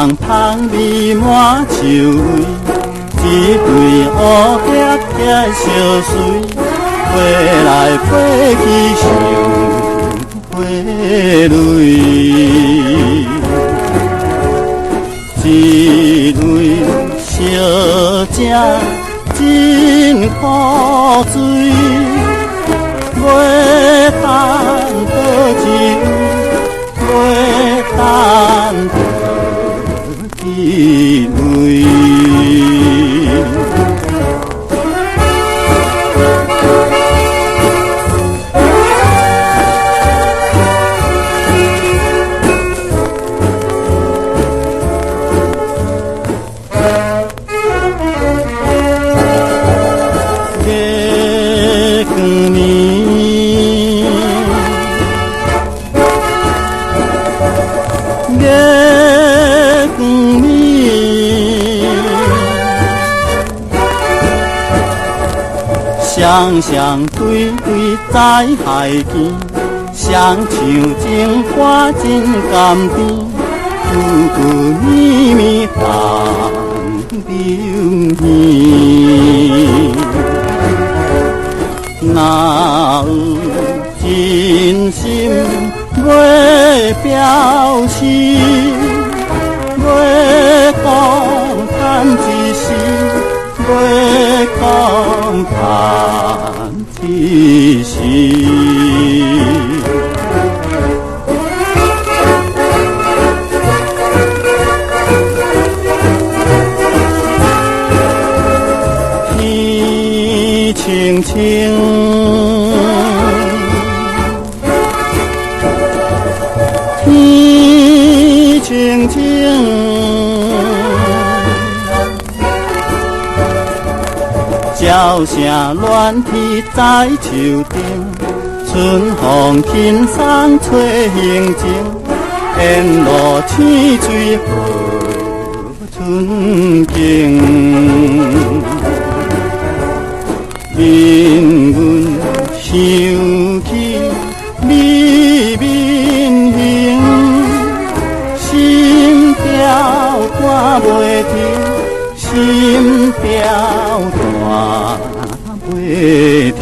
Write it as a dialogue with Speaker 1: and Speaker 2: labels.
Speaker 1: 香香味满树围，一对乌叶叶相随，飞来飞去想飞泪，一泪小姐真苦醉，袂当倒一位，袂当倒一泪。双双对对在海边，双手情花真甘甜，句句绵绵谈留恋。若有真心要表示，要讲谈一时，要讲谈一时。天青青，天青青，鸟声乱啼在树顶，春风轻送吹行情，沿路青水好春景。令阮想起你面形，心跳断袂停，心跳断袂停。